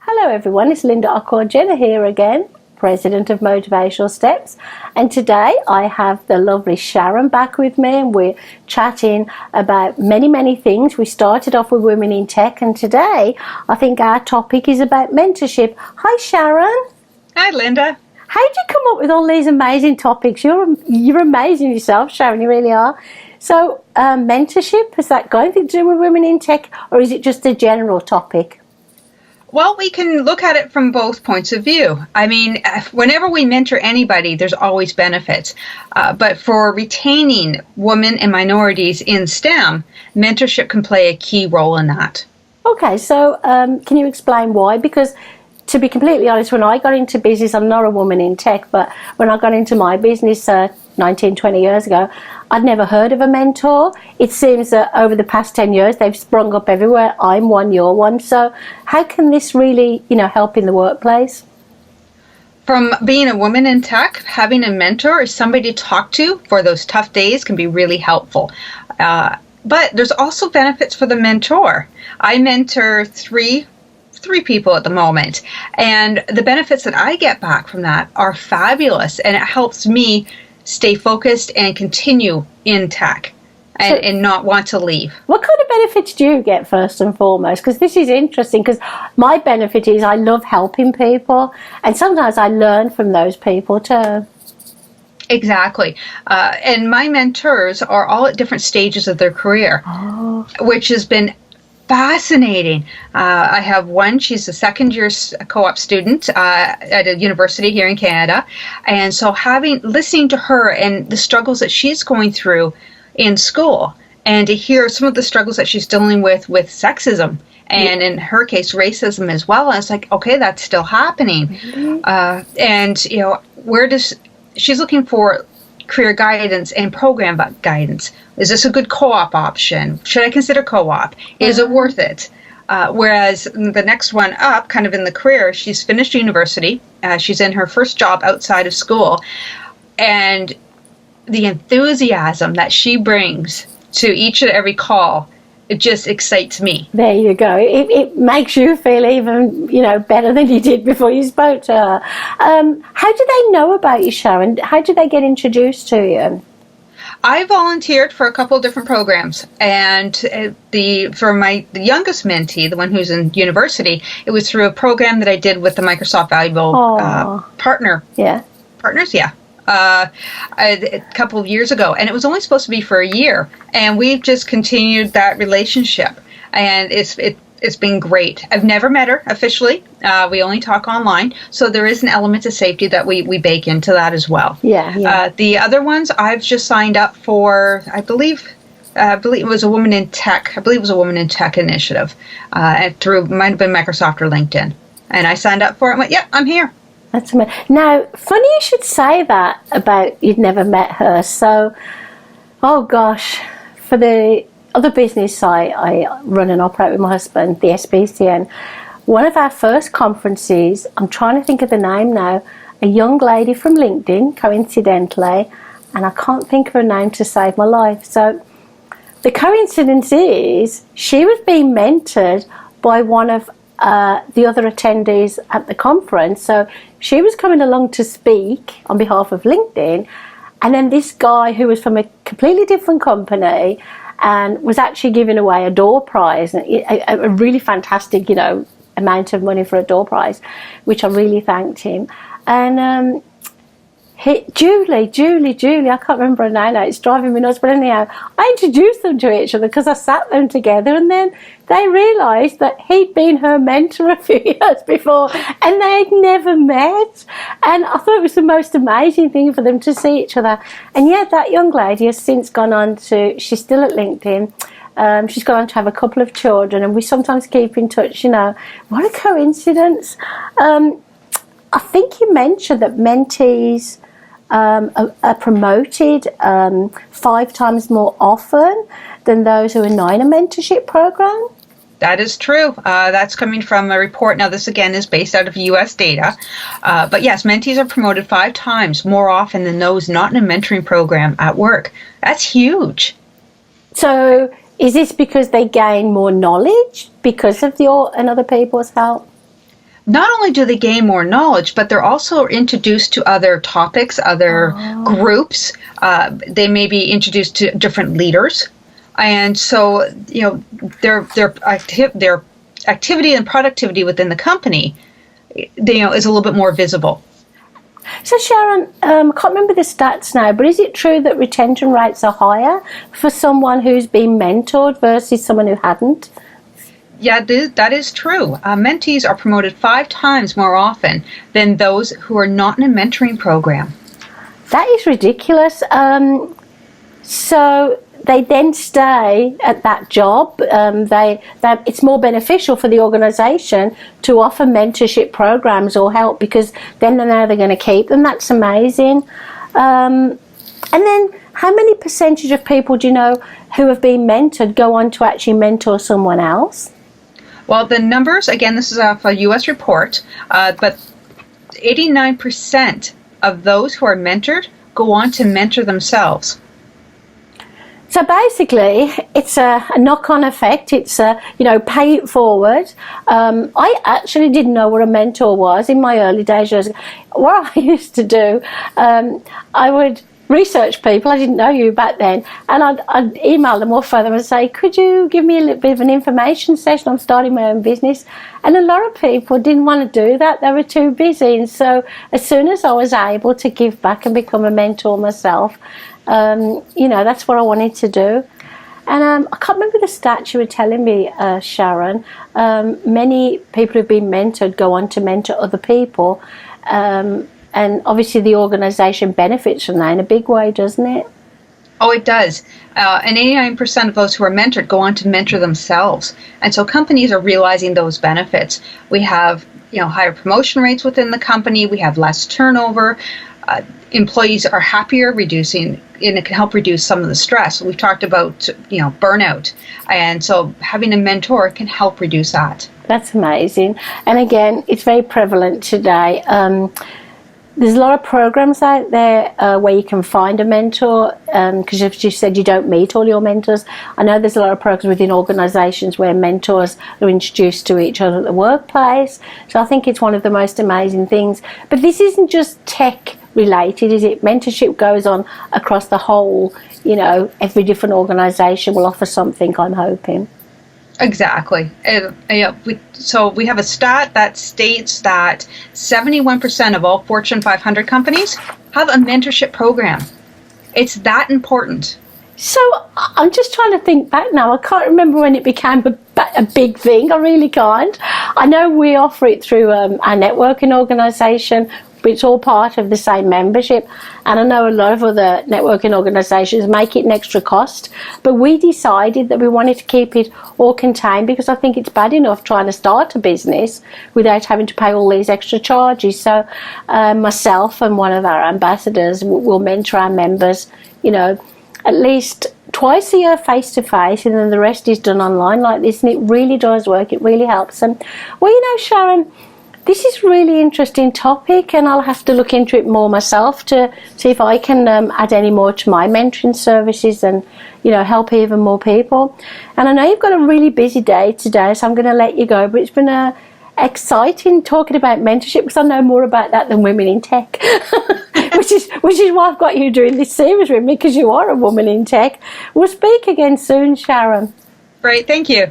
Hello everyone, it's Linda Ockwell-Jenner here again, President of Motivational Steps, and today I have the lovely Sharon back with me and we're chatting about many things. We started off with women in tech and today I think our topic is about mentorship. Hi Sharon. Hi Linda. How did you come up with all these amazing topics? You're amazing yourself, Sharon, you really are. So mentorship, has that got anything to do with women in tech or is it just a general topic? Well, we can look at it from both points of view. I mean, whenever we mentor anybody, there's always benefits. But for retaining women and minorities in STEM, mentorship can play a key role in that. Okay, so can you explain why? Because to be completely honest, when I got into business, I'm not a woman in tech, but when I got into my business 19, 20 years ago, I'd never heard of a mentor. It seems that over the past 10 years, they've sprung up everywhere. I'm one, you're one. So how can this really, help in the workplace? From being a woman in tech, having a mentor or somebody to talk to for those tough days can be really helpful. But there's also benefits for the mentor. I mentor three people at the moment, and the benefits that I get back from that are fabulous, and it helps me stay focused and continue in tech and not want to leave. What kind of benefits do you get first and foremost? Because this is interesting, because my benefit is I love helping people, and sometimes I learn from those people too. Exactly. And my mentors are all at different stages of their career, which has been fascinating. I have one, she's a second-year co-op student at a university here in Canada. And so listening to her and the struggles that she's going through in school, and to hear some of the struggles that she's dealing with sexism, and in her case, racism as well. And it's like, okay, that's still happening. Mm-hmm. She's looking for career guidance and program guidance. Is this a good co-op option? Should I consider co-op? Is it worth it? Whereas the next one up, kind of in the career, she's finished university. She's in her first job outside of school. And the enthusiasm that she brings to each and every call, it just excites me. There you go. It makes you feel even, better than you did before you spoke to her. How do they know about you, Sharon? How did they get introduced to you? I volunteered for a couple of different programs, and the youngest mentee, the one who's in university, it was through a program that I did with the Microsoft Valuable Partners, a couple of years ago, and it was only supposed to be for a year, and we've just continued that relationship, and it's been great. I've never met her officially. We only talk online, so there is an element of safety that we bake into that as well. Yeah. The other ones I've just signed up for. I believe it was a Woman in Tech. I believe it was a Woman in Tech initiative through, might have been Microsoft or LinkedIn, and I signed up for it and went, yeah, I'm here. That's amazing. Now, funny you should say that about you'd never met her. So, oh gosh, for the other business I run and operate with my husband, the SBCN, one of our first conferences, I'm trying to think of the name now, a young lady from LinkedIn, coincidentally, and I can't think of her name to save my life. So the coincidence is she was being mentored by one of the other attendees at the conference. So she was coming along to speak on behalf of LinkedIn, and then this guy who was from a completely different company and was actually giving away a door prize, a really fantastic, amount of money for a door prize, which I really thanked him. And Julie, I can't remember her name now, it's driving me nuts, but anyhow, I introduced them to each other because I sat them together, and then they realised that he'd been her mentor a few years before and they'd never met, and I thought it was the most amazing thing for them to see each other. And yet that young lady has since gone on to, she's still at LinkedIn, she's gone on to have a couple of children, and we sometimes keep in touch. What a coincidence. I think you mentioned that mentees are promoted 5 times more often than those who are not in a mentorship program? That is true. That's coming from a report. Now, this again is based out of U.S. data. But yes, mentees are promoted 5 times more often than those not in a mentoring program at work. That's huge. So is this because they gain more knowledge because of your and other people's help? not only do they gain more knowledge, but they're also introduced to other topics, other groups. They may be introduced to different leaders. And so, their activity and productivity within the company, is a little bit more visible. So Sharon, I can't remember the stats now, but is it true that retention rates are higher for someone who's been mentored versus someone who hadn't? Yeah, that is true. Mentees are promoted 5 times more often than those who are not in a mentoring program. That is ridiculous. So they then stay at that job. It's more beneficial for the organisation to offer mentorship programs or help, because then they know they're going to keep them. That's amazing. And then how many percentage of people do you know who have been mentored go on to actually mentor someone else? Well, the numbers, again, this is off a U.S. report, but 89% of those who are mentored go on to mentor themselves. So basically, it's a knock-on effect. It's pay it forward. I actually didn't know what a mentor was in my early days. What I used to do, I would research people. I didn't know you back then, and I'd email them or phone them and say, could you give me a little bit of an information session? I'm starting my own business. And a lot of people didn't want to do that. They were too busy. And so as soon as I was able to give back and become a mentor myself, that's what I wanted to do. And I can't remember the stats you were telling me, Sharon. Many people who've been mentored go on to mentor other people. And obviously the organisation benefits from that in a big way, doesn't it? Oh, it does. And 89% of those who are mentored go on to mentor themselves. And so companies are realizing those benefits. We have, higher promotion rates within the company. We have less turnover. Employees are happier, and it can help reduce some of the stress. We've talked about, burnout. And so having a mentor can help reduce that. That's amazing. And again, it's very prevalent today. There's a lot of programs out there where you can find a mentor, because as you said, you don't meet all your mentors. I know there's a lot of programs within organisations where mentors are introduced to each other at the workplace. So I think it's one of the most amazing things. But this isn't just tech related, is it? Mentorship goes on across the whole, every different organisation will offer something, I'm hoping. Exactly. So we have a stat that states that 71% of all Fortune 500 companies have a mentorship program. It's that important. So I'm just trying to think back now. I can't remember when it became a big thing. I really can't. I know we offer it through our networking organisation, but it's all part of the same membership. And I know a lot of other networking organisations make it an extra cost, but we decided that we wanted to keep it all contained, because I think it's bad enough trying to start a business without having to pay all these extra charges. So myself and one of our ambassadors will mentor our members, at least twice a year face to face, and then the rest is done online like this, and it really does work. It really helps them. Well, Sharon, this is a really interesting topic, and I'll have to look into it more myself to see if I can add any more to my mentoring services and, help even more people. And I know you've got a really busy day today, so I'm going to let you go, but it's been exciting talking about mentorship, because I know more about that than women in tech, which is why I've got you doing this series with me, because you are a woman in tech. We'll speak again soon, Sharon. Great, thank you.